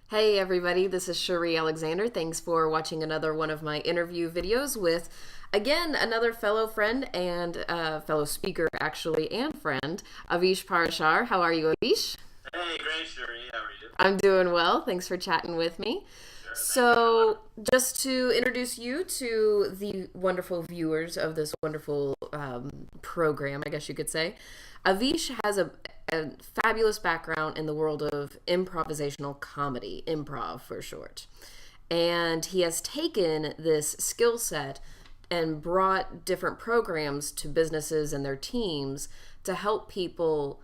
Hey everybody, this is Shari Alexander. Thanks for watching another one of my interview videos with, again, another fellow friend and fellow speaker, actually, and friend, Avish Parashar. How are you, Avish? Hey, great, Shuri. How are you? I'm doing well. Thanks for chatting with me. Sure, thank you very much. So, just to introduce you to the wonderful viewers of this wonderful program, I guess you could say, Avish has a fabulous background in the world of improvisational comedy, improv for short. And he has taken this skill set and brought different programs to businesses and their teams to help people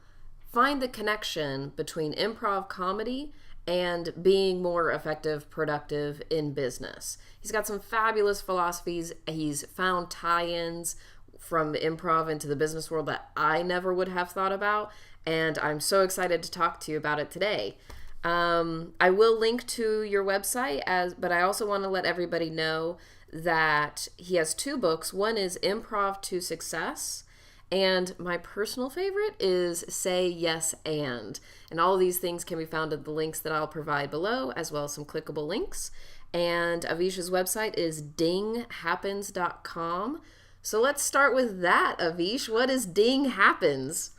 find the connection between improv comedy and being more effective, productive in business. He's got some fabulous philosophies. He's found tie ins from improv into the business world that I never would have thought about. And I'm so excited to talk to you about it today. I will link to your website, but I also want to let everybody know that he has two books. One is Improv to Success, and my personal favorite is Say Yes And. And all of these things can be found at the links that I'll provide below, as well as some clickable links. And Avish's website is dinghappens.com. So let's start with that, Avish. What is Ding Happens?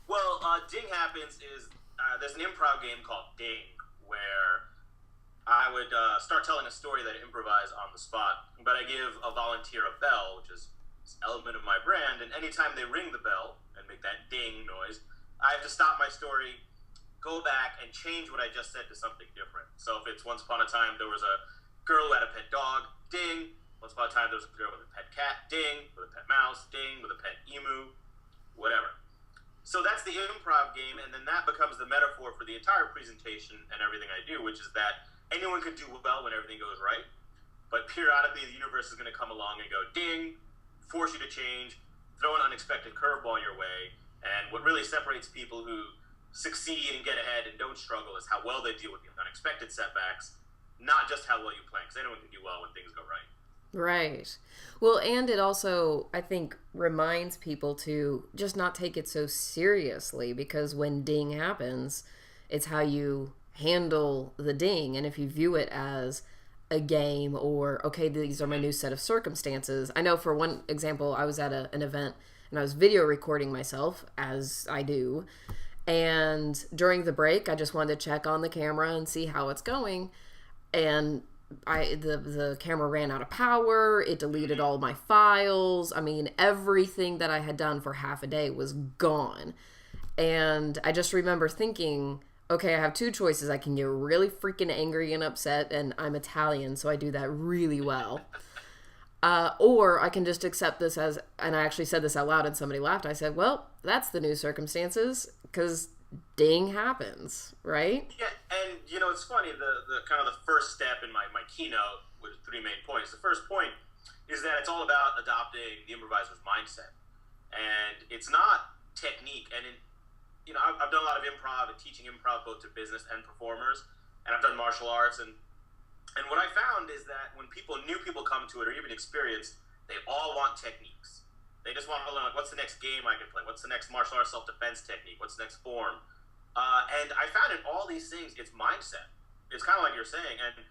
Well, Ding Happens is there's an improv game called Ding where I would start telling a story that I improvise on the spot, but I give a volunteer a bell, which is this element of my brand, and anytime they ring the bell and make that ding noise, I have to stop my story, go back, and change what I just said to something different. So if it's once upon a time there was a girl who had a pet dog, ding. Once upon a time there was a girl with a pet cat, ding. With a pet mouse, ding. With a pet emu, whatever. So that's the improv game, and then that becomes the metaphor for the entire presentation and everything I do, which is that anyone can do well when everything goes right, but periodically the universe is going to come along and go ding, force you to change, throw an unexpected curveball your way, and what really separates people who succeed and get ahead and don't struggle is how well they deal with the unexpected setbacks, not just how well you plan, because anyone can do well when things go right. Right. Well, and it also, I think, reminds people to just not take it so seriously, because when ding happens, it's how you handle the ding. And if you view it as a game or, okay, these are my new set of circumstances. I know for one example, I was at an event and I was video recording myself, as I do. And during the break, I just wanted to check on the camera and see how it's going. And the camera ran out of power. It deleted all my files. I mean, everything that I had done for half a day was gone. And I just remember thinking, okay, I have two choices. I can get really freaking angry and upset, and I'm Italian, so I do that really well. Or I can just accept this as, and I actually said this out loud and somebody laughed. I said, well, that's the new circumstances, because ding happens, right? Yeah, and it's funny, the kind of the first step in my keynote with three main points. The first point is that it's all about adopting the improviser's mindset. And it's not technique. And I've done a lot of improv and teaching improv both to business and performers, and I've done martial arts, and what I found is that when new people come to it or even experienced, they all want techniques. They just want to learn, like, what's the next game I can play? What's the next martial arts self-defense technique? What's the next form? And I found in all these things, it's mindset. It's kind of like you're saying. And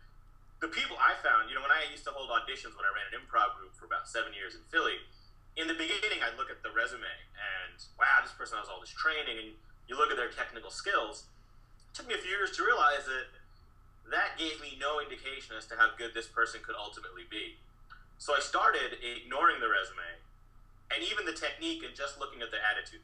the people I found, when I used to hold auditions when I ran an improv group for about 7 years in Philly, in the beginning, I'd look at the resume and, wow, this person has all this training. And you look at their technical skills. It took me a few years to realize that gave me no indication as to how good this person could ultimately be. So I started ignoring the resume and even the technique and just looking at the attitude.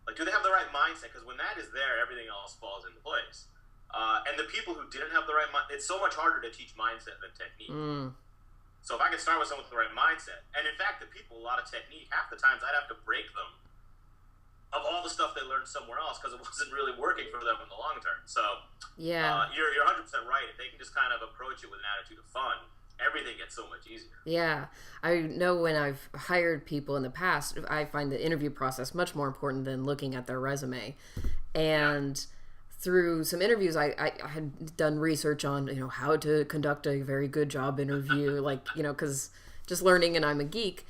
Like, do they have the right mindset? Because when that is there, everything else falls into place. And the people who didn't have the right mindset, it's so much harder to teach mindset than technique. So if I can start with someone with the right mindset, and in fact, the people, a lot of technique, half the times I'd have to break them of all the stuff they learned somewhere else because it wasn't really working for them in the long term. So yeah, you're 100% right. If they can just kind of approach it with an attitude of fun, everything gets so much easier. Yeah. I know when I've hired people in the past, I find the interview process much more important than looking at their resume. And through some interviews, I had done research on, how to conduct a very good job interview, like, because just learning, and I'm a geek.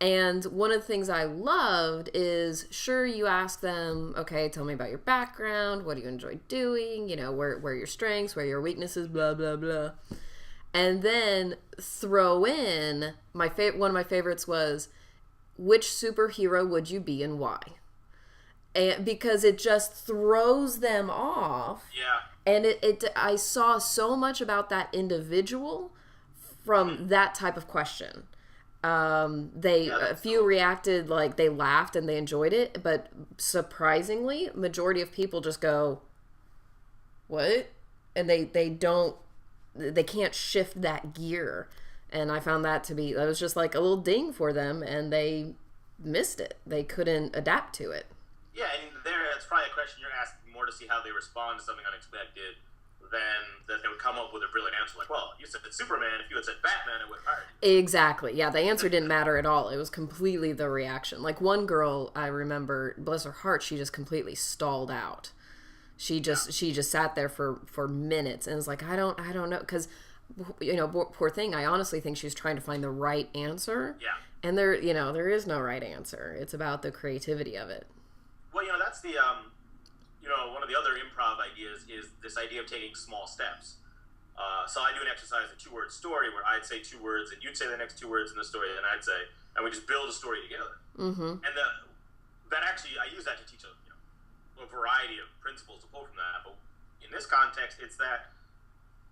And one of the things I loved is, sure, you ask them, okay, tell me about your background. What do you enjoy doing? You know, where are your strengths? Where are your weaknesses? Blah, blah, blah. And then throw in, one of my favorites was, which superhero would you be and why? And because it just throws them off. Yeah. And I saw so much about that individual from that type of question. A few reacted like they laughed and they enjoyed it, but surprisingly, majority of people just go, what? And they can't shift that gear. And I found that was just like a little ding for them, and they missed it. They couldn't adapt to it. Yeah, and it's probably a question you're asking more to see how they respond to something unexpected than that they would come up with a brilliant answer. Like, well, you said it's Superman. If you had said Batman, it would have hired you. Exactly. Yeah, the answer didn't matter at all. It was completely the reaction. Like one girl, I remember, bless her heart, she just completely stalled out. She just sat there for minutes and was like, I don't know, because poor thing. I honestly think she was trying to find the right answer. Yeah. And there is no right answer. It's about the creativity of it. Well, that's the one of the other improv ideas is this idea of taking small steps. So I do an exercise, a 2-word story, where I'd say 2 words and you'd say the next 2 words in the story, and I'd say, and we just build a story together. Mm-hmm. And that actually, I use that to teach a variety of principles to pull from that. But in this context, it's that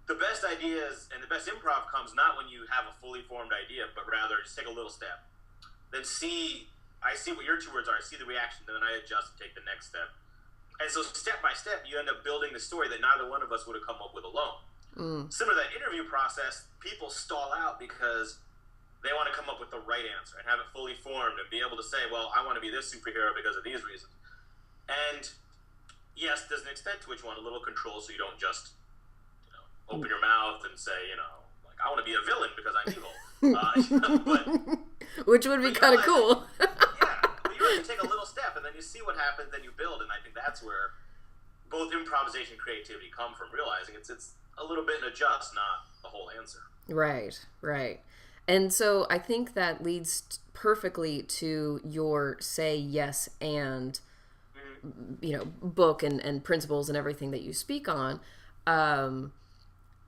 the best ideas and the best improv comes not when you have a fully formed idea, but rather just take a little step. Then I see what your 2 words are, I see the reaction, then I adjust and take the next step. And so step by step, you end up building the story that neither one of us would have come up with alone. Similar to that interview process, people stall out because they want to come up with the right answer and have it fully formed and be able to say, well, I want to be this superhero because of these reasons. And yes, there's an extent to which you want a little control, so you don't just open your mouth and say, like, I want to be a villain because I'm evil. Which would be kind of cool. You have to take a little step, and then you see what happens, then you build, and I think that's where both improvisation and creativity come from, realizing it's a little bit and adjust, not the whole answer. Right. And so I think that leads perfectly to your say yes and book and principles and everything that you speak on.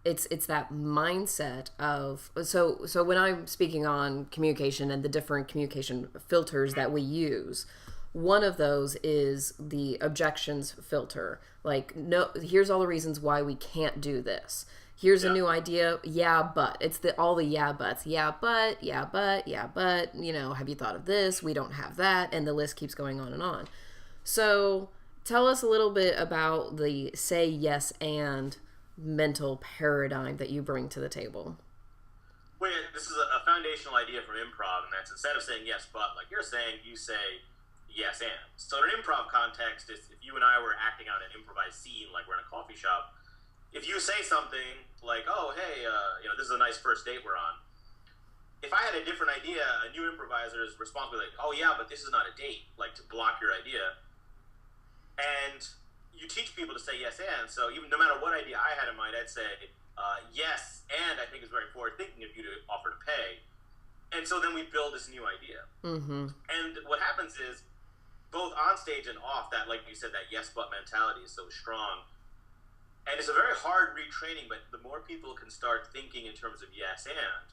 It's that mindset of so when I'm speaking on communication and the different communication filters that we use, one of those is the objections filter. Like, no, here's all the reasons why we can't do this. Here's a new idea. Yeah, but it's all the yeah buts. Yeah, but. Have you thought of this? We don't have that, and the list keeps going on and on. So tell us a little bit about the say yes and mental paradigm that you bring to the table. Well, this is a foundational idea from improv, and that's instead of saying yes but, like you're saying, you say yes and. So in an improv context, if you and I were acting out an improvised scene, like we're in a coffee shop, if you say something like, oh, hey, this is a nice first date we're on, if I had a different idea, a new improviser's response would be like, oh yeah, but this is not a date, like to block your idea. And you teach people to say yes and, so even no matter what idea I had in mind, I'd say yes and I think is very forward thinking of you to offer to pay. And so then we build this new idea. Mm-hmm. And what happens is both on stage and off, that, like you said, that yes but mentality is so strong. And it's a very hard retraining, but the more people can start thinking in terms of yes and,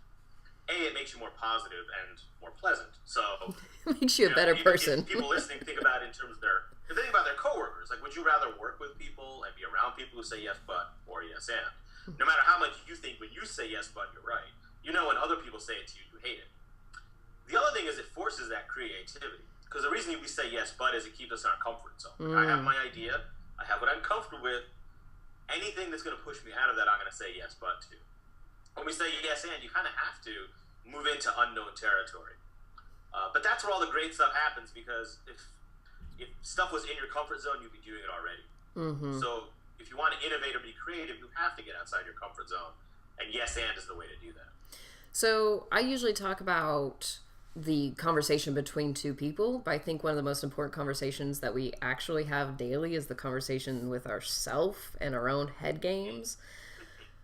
it makes you more positive and more pleasant. So it makes you a better person. If people listening think about it in terms of if they think about their coworkers, like, would you rather work with people and be around people who say yes but or yes and? No matter how much you think when you say yes but, you're right. When other people say it to you, you hate it. The other thing is it forces that creativity. Because the reason we say yes but is it keeps us in our comfort zone. I have my idea. I have what I'm comfortable with. Anything that's going to push me out of that, I'm going to say yes but to. When we say yes and, you kind of have to move into unknown territory. But that's where all the great stuff happens, because if stuff was in your comfort zone, you'd be doing it already. Mm-hmm. So if you want to innovate or be creative, you have to get outside your comfort zone. And yes and is the way to do that. So I usually talk about the conversation between two people, but I think one of the most important conversations that we actually have daily is the conversation with ourself and our own head games.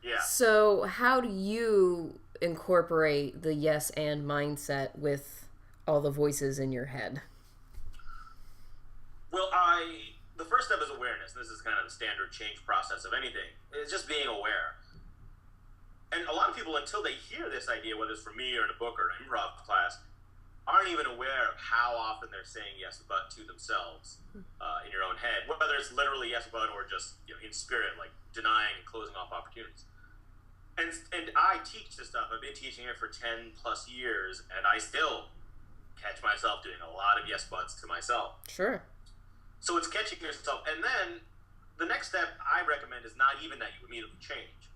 Yeah. So how do you incorporate the yes and mindset with all the voices in your head? Well, the first step is awareness. This is kind of the standard change process of anything. It's just being aware. And a lot of people, until they hear this idea, whether it's from me or in a book or an improv class, aren't even aware of how often they're saying yes but to themselves in your own head, whether it's literally yes but or just in spirit, like denying and closing off opportunities. And I teach this stuff. I've been teaching it for 10 plus years, and I still catch myself doing a lot of yes buts to myself. Sure. So it's catching yourself. And then the next step I recommend is not even that you immediately change,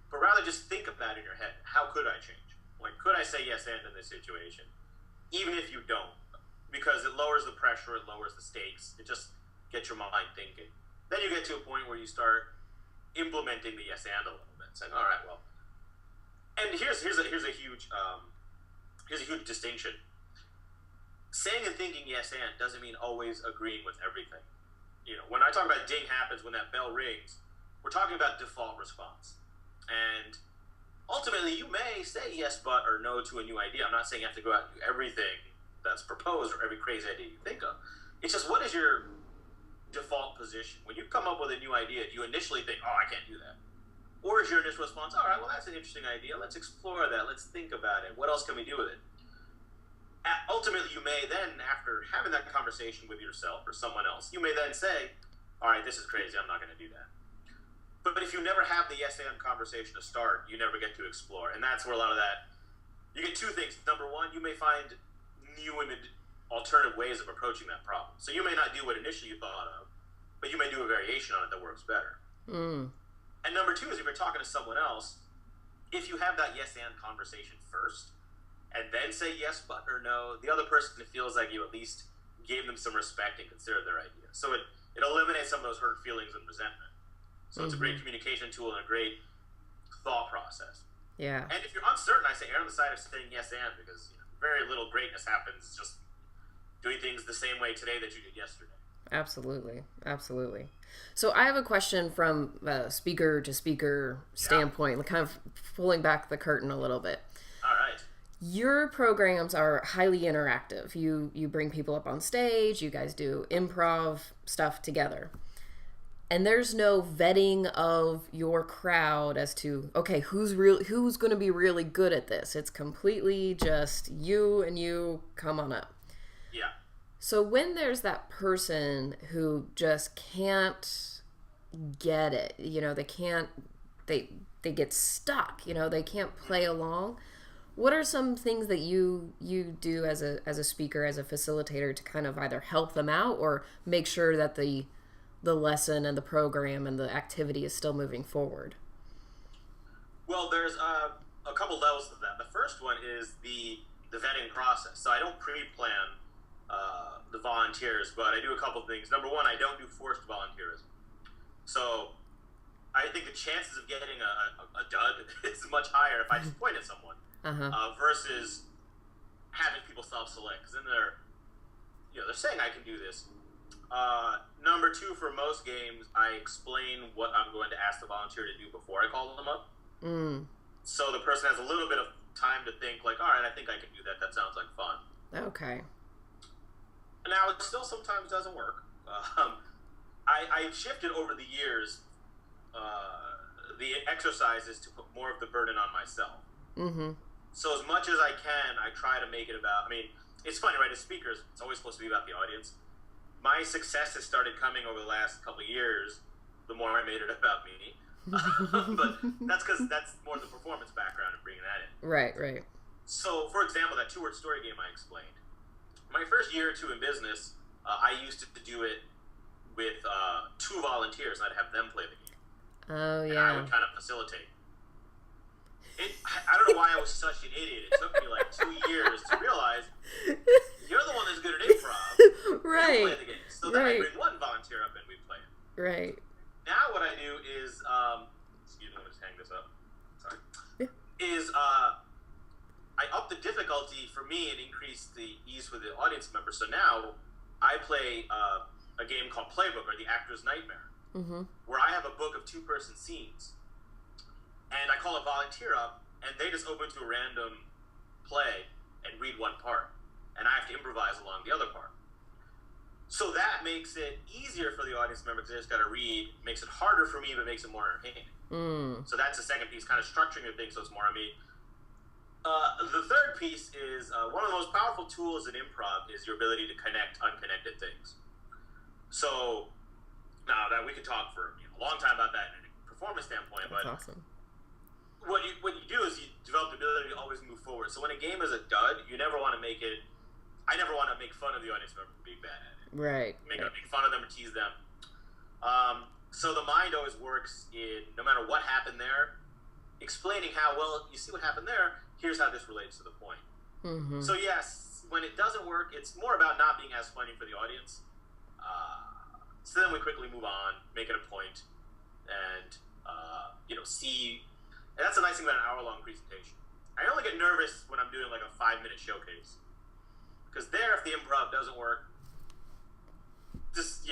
but rather just think of that in your head. How could I change? Like, could I say yes and in this situation? Even if you don't, because it lowers the pressure, it lowers the stakes, it just gets your mind thinking. Then you get to a point where you start implementing the yes and a little bit, saying, all right, well, and here's a huge distinction. Saying and thinking yes and doesn't mean always agreeing with everything. When I talk about ding happens when that bell rings, we're talking about default response. And ultimately, you may say yes but or no to a new idea. I'm not saying you have to go out and do everything that's proposed or every crazy idea you think of. It's just, what is your default position? When you come up with a new idea, do you initially think, oh, I can't do that? Or is your initial response, all right, well, that's an interesting idea. Let's explore that. Let's think about it. What else can we do with it? Ultimately, you may then, after having that conversation with yourself or someone else, you may then say, all right, this is crazy. I'm not going to do that. But if you never have the yes and conversation to start, you never get to explore. And that's where a lot of that, you get two things. Number one, you may find new and alternative ways of approaching that problem. So you may not do what initially you thought of, but you may do a variation on it that works better. And number two is, if you're talking to someone else, if you have that yes and conversation first, and then say yes but or no, the other person feels like you at least gave them some respect and considered their idea. So it eliminates some of those hurt feelings and resentment. So it's a great communication tool and a great thought process. Yeah. And if you're uncertain, I say err on the side of saying yes and, because very little greatness happens just doing things the same way today that you did yesterday. Absolutely. Absolutely. So I have a question from a speaker to speaker standpoint, kind of pulling back the curtain a little bit. All right. Your programs are highly interactive. You bring people up on stage, you guys do improv stuff together. And there's no vetting of your crowd as to, okay, who's going to be really good at this. It's completely just you and you, come on up. Yeah. So when there's that person who just can't get it, they get stuck, they can't play along. What are some things that you do as a speaker, as a facilitator, to kind of either help them out or make sure that the lesson and the program and the activity is still moving forward? Well, there's a couple levels to that. The first one is the vetting process. So I don't pre-plan the volunteers, but I do a couple things. Number one, I don't do forced volunteerism. So I think the chances of getting a dud is much higher if I just point at someone versus having people self-select, because then they're saying I can do this. Number two, for most games, I explain what I'm going to ask the volunteer to do before I call them up. So the person has a little bit of time to think, like, all right, I think I can do that. That sounds like fun. Okay. Now, it still sometimes doesn't work. I've shifted over the years the exercises to put more of the burden on myself. So as much as I can, I try to make it about, it's funny, right? As speakers, it's always supposed to be about the audience. My success has started coming over the last couple of years, the more I made it about me. But that's because that's more the performance background and bringing that in. Right. So, for example, that two-word story game I explained. My first year or two in business, I used to do it with two volunteers, and I'd have them play the game. Oh, yeah. And I would kind of facilitate. I don't know why I was such an idiot. It took me like 2 years to realize you're the one that's good at improv. Right. You play the game. So then I bring one volunteer up and we play it. Right. Now what I do is, excuse me, let me just hang this up. Sorry. I up the difficulty for me and increase the ease for the audience members. So now I play a game called Playbook, or the Actor's Nightmare, where I have a book of two-person scenes. And I call a volunteer up, and they just open to a random play and read one part. and I have to improvise along the other part. So that makes it easier for the audience member because they just got to read. Makes it harder for me, but makes it more entertaining. So that's the second piece, kind of structuring the thing so it's more on me. The third piece is one of the most powerful tools in improv is your ability to connect unconnected things. So now that we could talk for a long time about that in a performance standpoint, That's but awesome. What you do is you develop the ability to always move forward. So when a game is a dud, you never want to make it. I never want to make fun of the audience member for being bad at it. Right. Make fun of them or tease them. So the mind always works in no matter what happened there, explaining how, well, you see what happened there, here's how this relates to the point. So yes, when it doesn't work, it's more about not being as funny for the audience. So then we quickly move on, make it a point, and see. And that's the nice thing about an hour-long presentation. I only get nervous when I'm doing like a 5-minute showcase, because there, if the improv doesn't work, just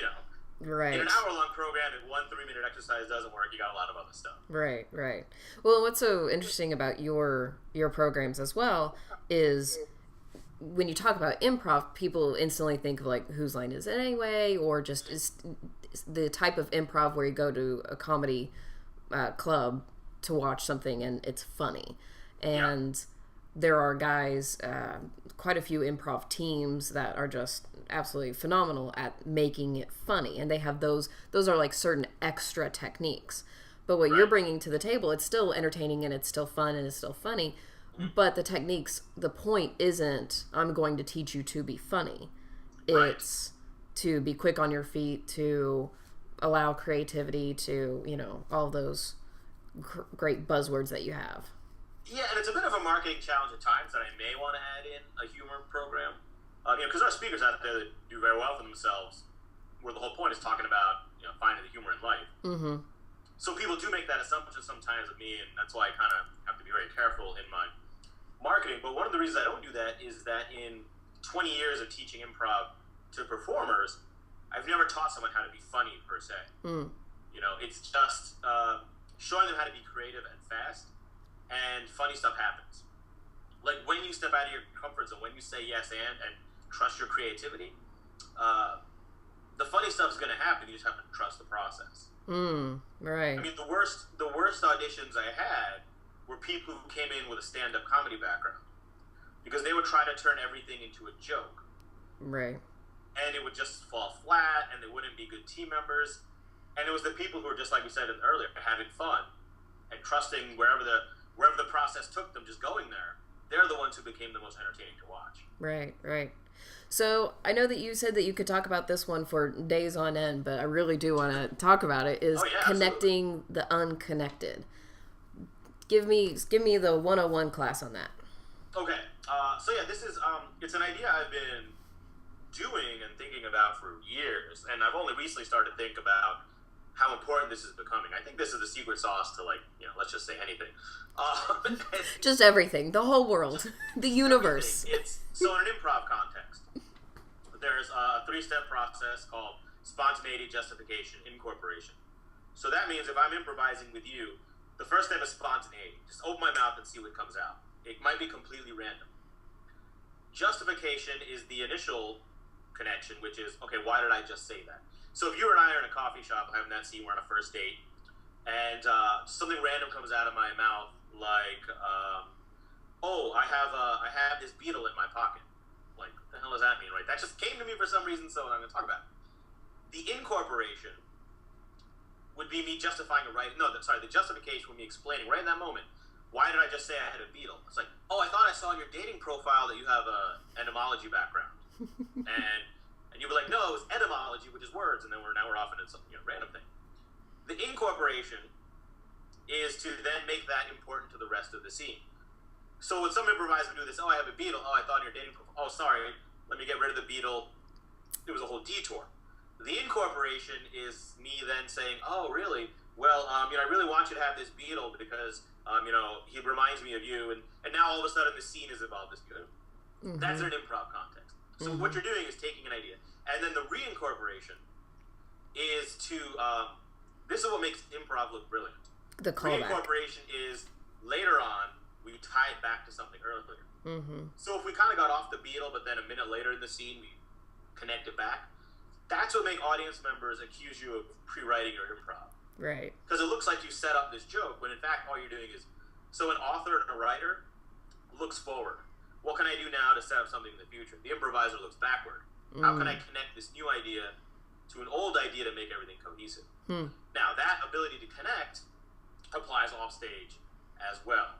right. In an hour-long program, if one 3-minute exercise doesn't work, you got a lot of other stuff. Right. Well, what's so interesting about your programs as well is when you talk about improv, people instantly think of like, whose line is it anyway, or just is the type of improv where you go to a comedy club to watch something and it's funny. And there are guys, quite a few improv teams that are just absolutely phenomenal at making it funny, and they have those are like certain extra techniques. But what you're bringing to the table, it's still entertaining and it's still fun and it's still funny, but the techniques, the point isn't I'm going to teach you to be funny. It's to be quick on your feet, to allow creativity, to all those great buzzwords that you have. Yeah, and it's a bit of a marketing challenge at times that I may want to add in a humor program. Because there are speakers out there that do very well for themselves, where the whole point is talking about finding the humor in life. So people do make that assumption sometimes of me, and that's why I kind of have to be very careful in my marketing. But one of the reasons I don't do that is that in 20 years of teaching improv to performers, I've never taught someone how to be funny per se. It's just showing them how to be creative and fast, and funny stuff happens. Like when you step out of your comfort zone, when you say yes and trust your creativity, the funny stuff's going to happen. You just have to trust the process. Right. I mean, the worst auditions I had were people who came in with a stand-up comedy background, because they would try to turn everything into a joke. Right. And it would just fall flat, and they wouldn't be good team members. And it was the people who were, just like we said earlier, having fun and trusting wherever the process took them, just going there. They're the ones who became the most entertaining to watch. Right. So I know that you said that you could talk about this one for days on end, but I really do want to talk about it, is connecting the unconnected. Give me the 101 class on that. Okay. This is it's an idea I've been doing and thinking about for years, and I've only recently started to think about how important this is becoming. I think this is the secret sauce to, let's just say anything. Just everything. The whole world. The universe. So in an improv context, there's a 3-step process called spontaneity, justification, incorporation. So that means if I'm improvising with you, the first step is spontaneity. Just open my mouth and see what comes out. It might be completely random. Justification is the initial connection, which is, okay, why did I just say that? So if you and I are in a coffee shop having that scene, we're on a first date, and something random comes out of my mouth, like, I have this beetle in my pocket. Like, what the hell does that mean, right? That just came to me for some reason, so I'm going to talk about it. The incorporation would be me justifying it the justification would be explaining right in that moment, why did I just say I had a beetle? It's like, I thought I saw in your dating profile that you have a etymology background. and you'd be like, no, it was etymology, which is words, and then we're off into some random thing. The incorporation is to then make that important to the rest of the scene. So when some improvisers do this, I have a beetle, I thought in your dating profile, sorry, let me get rid of the beetle. It was a whole detour. The incorporation is me then saying, oh, really? Well, I really want you to have this beetle because, he reminds me of you, and now all of a sudden the scene is about this beetle. That's in an improv context. So what you're doing is taking an idea. And then the reincorporation is to, this is what makes improv look brilliant. The callback. Reincorporation is later on, we tie it back to something earlier. Mm-hmm. So if we kind of got off the beetle, but then a minute later in the scene we connect it back, that's what make audience members accuse you of pre-writing your improv. Right. Because it looks like you set up this joke when in fact all you're doing is, so an author and a writer looks forward. What can I do now to set up something in the future? The improviser looks backward. How can I connect this new idea to an old idea to make everything cohesive? Now that ability to connect applies off stage as well.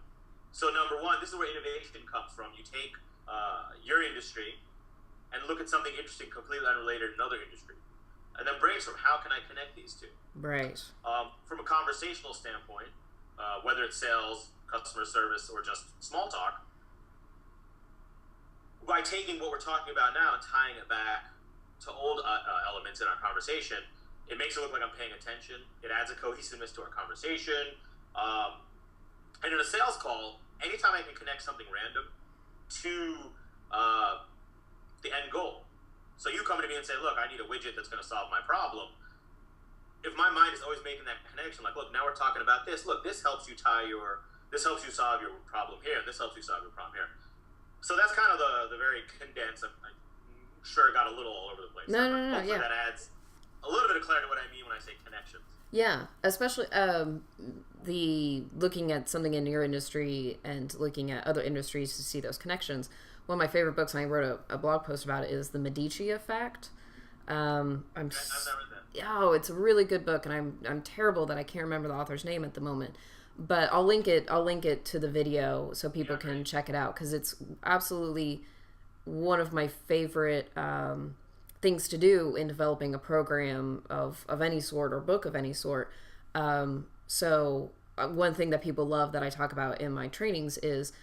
So number one, this is where innovation comes from. You take your industry and look at something interesting completely unrelated in another industry, and then brainstorm, how can I connect these two? Right. From a conversational standpoint, whether it's sales, customer service, or just small talk, by taking what we're talking about now and tying it back to old elements in our conversation, it makes it look like I'm paying attention. It adds a cohesiveness to our conversation. And in a sales call, anytime I can connect something random to the end goal. So you come to me and say, look, I need a widget that's going to solve my problem. If my mind is always making that connection, like, look, now we're talking about this. Look, this helps you solve your problem here. This helps you solve your problem here. So that's kind of the very condensed. I'm sure it got a little all over the place. No, yeah. That adds a little bit of clarity to what I mean when I say connections. Yeah, especially the looking at something in your industry and looking at other industries to see those connections. One of my favorite books, and I wrote a blog post about it, is The Medici Effect. I've never read that. Oh, it's a really good book, and I'm terrible that I can't remember the author's name at the moment. But I'll link it to the video so people can check it out, because it's absolutely one of my favorite things to do in developing a program of any sort or book of any sort. So one thing that people love that I talk about in my trainings is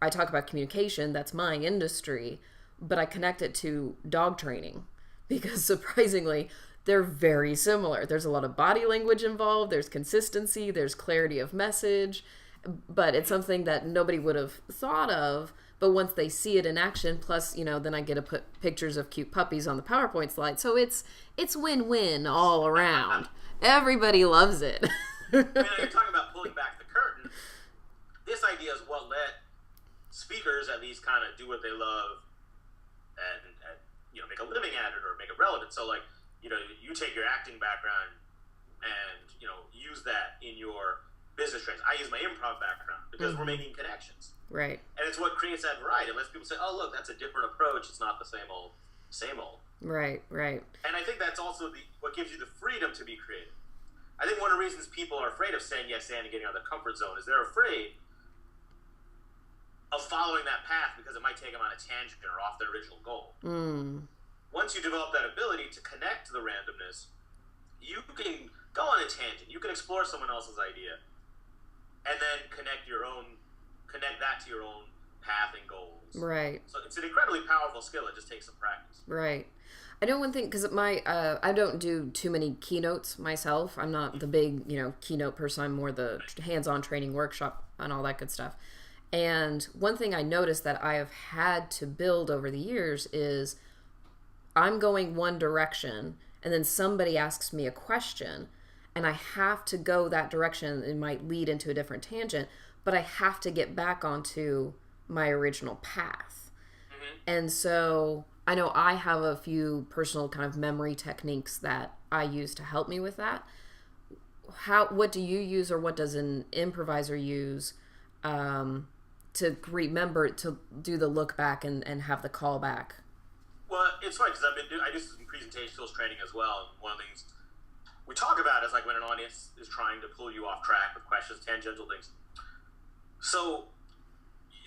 I talk about communication. That's my industry, but I connect it to dog training, because surprisingly, they're very similar. There's a lot of body language involved. There's consistency. There's clarity of message. But it's something that nobody would have thought of. But once they see it in action, plus, then I get to put pictures of cute puppies on the PowerPoint slide. So it's win-win all around. Everybody loves it. You're talking about pulling back the curtain. This idea is what let speakers at least kind of do what they love and make a living at it or make it relevant. So, like, you take your acting background and, use that in your business trends. I use my improv background because we're making connections. Right. And it's what creates that variety. It lets people say, oh, look, that's a different approach. It's not the same old. Right. And I think that's also what gives you the freedom to be creative. I think one of the reasons people are afraid of saying yes and getting out of their comfort zone is they're afraid of following that path because it might take them on a tangent or off their original goal. Once you develop that ability to connect to the randomness, you can go on a tangent. You can explore someone else's idea and then connect that to your own path and goals. Right. So it's an incredibly powerful skill. It just takes some practice. Right. I know one thing, because I don't do too many keynotes myself. I'm not the big, keynote person. I'm more the hands-on training workshop and all that good stuff. And one thing I noticed that I have had to build over the years is I'm going one direction, and then somebody asks me a question, and I have to go that direction. It might lead into a different tangent, but I have to get back onto my original path. And so I know I have a few personal kind of memory techniques that I use to help me with that. What do you use, or what does an improviser use to remember to do the look back and have the call back? Well, it's funny because I do some presentation skills training as well. And one of the things we talk about is like when an audience is trying to pull you off track with questions, tangential things. So,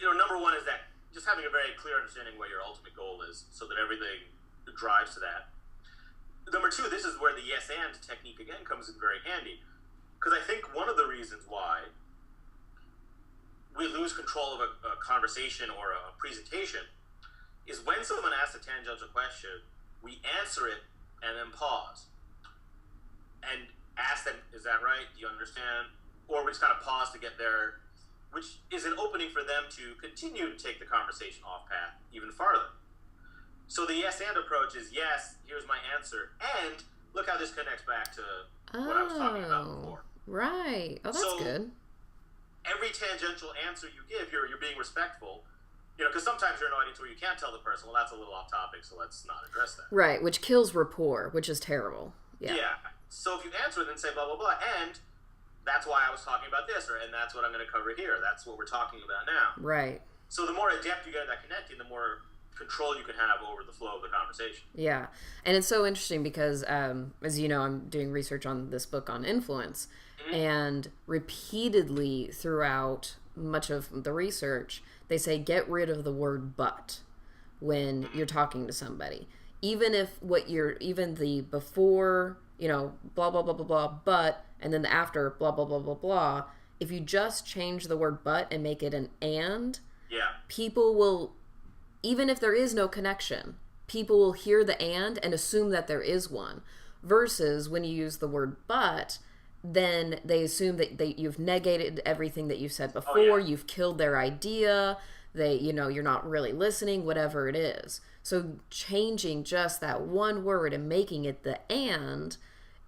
number one is that just having a very clear understanding what your ultimate goal is so that everything drives to that. Number two, this is where the yes and technique again comes in very handy. Because I think one of the reasons why we lose control of a conversation or a presentation is when someone asks a tangential question, we answer it and then pause and ask them, is that right? Do you understand? Or we just kind of pause to get there, which is an opening for them to continue to take the conversation off path even farther. So the yes and approach is, yes, here's my answer, and look how this connects back to what I was talking about before. Right. Oh, that's good. Every tangential answer you give, you're being respectful. because sometimes you're in an audience where you can't tell the person, well, that's a little off topic, so let's not address that. Right, which kills rapport, which is terrible. Yeah. So if you answer it and say blah, blah, blah, and that's why I was talking about this, and that's what I'm going to cover here. That's what we're talking about now. Right. So the more adept you get at that connecting, the more control you can have over the flow of the conversation. Yeah. And it's so interesting because, as you know, I'm doing research on this book on influence. Mm-hmm. And repeatedly throughout much of the research, they say get rid of the word but when you're talking to somebody. Even if even the before, blah, blah, blah, blah, blah, but, and then the after, blah, blah, blah, blah, blah, if you just change the word but and make it an and, people will, even if there is no connection, people will hear the and assume that there is one. Versus when you use the word but, then they assume that you've negated everything that you've said before, you've killed their idea, you're not really listening, whatever it is. So changing just that one word and making it the and,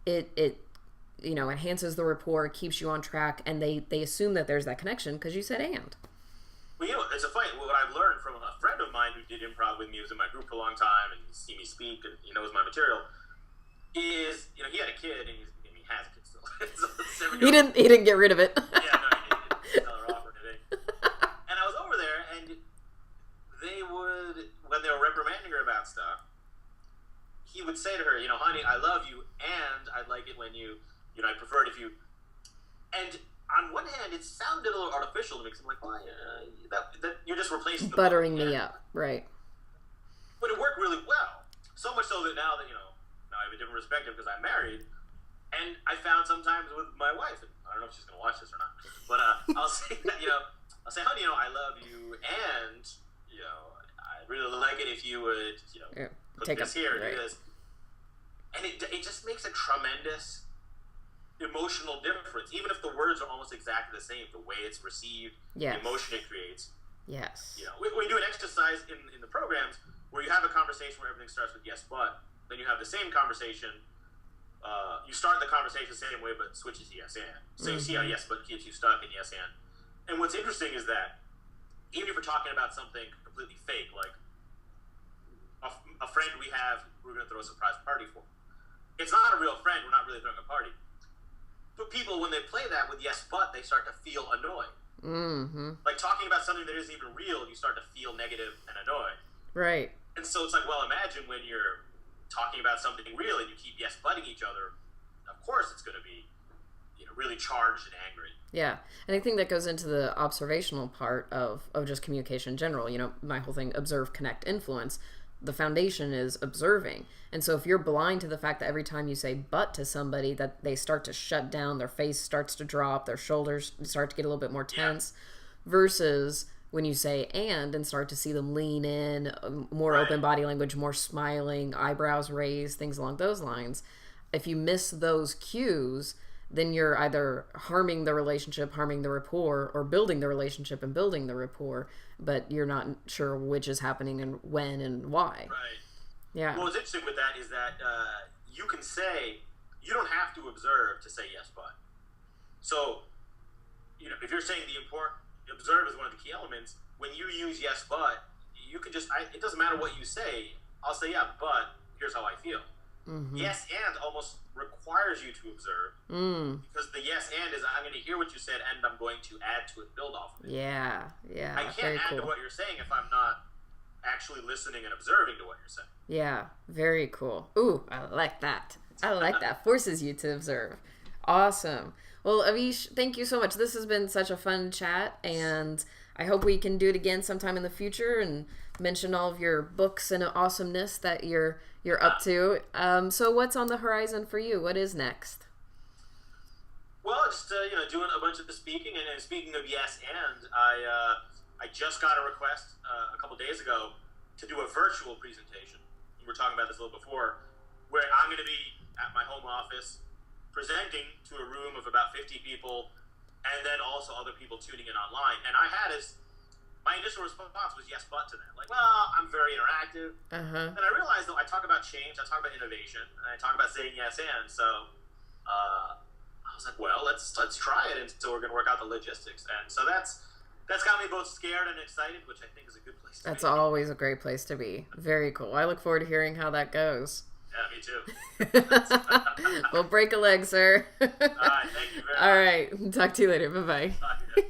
it enhances the rapport, keeps you on track, and they assume that there's that connection because you said and. Well, it's a funny, what I've learned from a friend of mine who did improv with me, was in my group for a long time, and he's seen me speak, and he knows my material, is, he had a kid, and he has a kid still. So he didn't get rid of it. Yeah, no, he didn't tell her off or anything. And I was over there, and they would, when they were reprimanding her about stuff, he would say to her, honey, I love you, and I'd like it when you, I prefer it if you, and on one hand, it sounded a little artificial to me, because I'm like, well, that you're just replacing the buttering me up, right? But it worked really well. So much so that now that, now I have a different perspective because I'm married, and I found sometimes with my wife, and I don't know if she's going to watch this or not, but I'll say that, I'll say, honey, I love you, and, I'd really like it if you would, put take this up, here, right. do this. And it just makes a tremendous emotional difference, even if the words are almost exactly the same, the way it's received, the emotion it creates. Yes. We do an exercise in the programs where you have a conversation where everything starts with yes, but, then you have the same conversation, you start the conversation the same way, but switches to yes, and. So you see how yes, but keeps you stuck in yes, and. And what's interesting is that, even if we're talking about something completely fake, like a friend we have, we're going to throw a surprise party for. It's not a real friend, we're not really throwing a party. But people, when they play that with yes, but, they start to feel annoyed. Mm-hmm. Like talking about something that isn't even real, you start to feel negative and annoyed. Right. And so it's like, well, imagine when you're talking about something real and you keep yes, butting each other, of course it's going to be, really charged and angry. Yeah. And I think that goes into the observational part of just communication in general. My whole thing, observe, connect, influence. The foundation is observing. And so if you're blind to the fact that every time you say but to somebody, that they start to shut down, their face starts to drop, their shoulders start to get a little bit more tense, versus when you say and start to see them lean in, more open body language, more smiling, eyebrows raised, things along those lines. If you miss those cues, then you're either harming the relationship, harming the rapport, or building the relationship and building the rapport, but you're not sure which is happening and when and why. Right. Yeah. Well, what's interesting with that is that you can say, you don't have to observe to say yes, but. So, if you're saying observe is one of the key elements, when you use yes, but, you can just, it doesn't matter what you say, I'll say, yeah, but here's how I feel. Mm-hmm. Yes, and almost requires you to observe, because the yes, and is I'm going to hear what you said, and I'm going to add to it, build off of it. Yeah. I can't add to what you're saying if I'm not actually listening and observing to what you're saying. Yeah, very cool. Ooh, I like that. Forces you to observe. Awesome. Well, Avish, thank you so much. This has been such a fun chat, and I hope we can do it again sometime in the future and mention all of your books and awesomeness that you're up to. So what's on the horizon for you? What is next? Well, just doing a bunch of the speaking, and speaking of yes, and I just got a request a couple days ago to do a virtual presentation. We were talking about this a little before, where I'm going to be at my home office presenting to a room of about 50 people, and then also other people tuning in online. And my initial response was yes, but to that. Like, well, I'm very interactive. And I realized, though, I talk about change, I talk about innovation, and I talk about saying yes, and. So I was like, well, let's try it. And so we're going to work out the logistics. And so that's that's got me both scared and excited, which I think is a good place to be. That's always a great place to be. Very cool. I look forward to hearing how that goes. Yeah, me too. Well, break a leg, sir. All right, thank you very much. All right. Talk to you later. Bye-bye. Bye.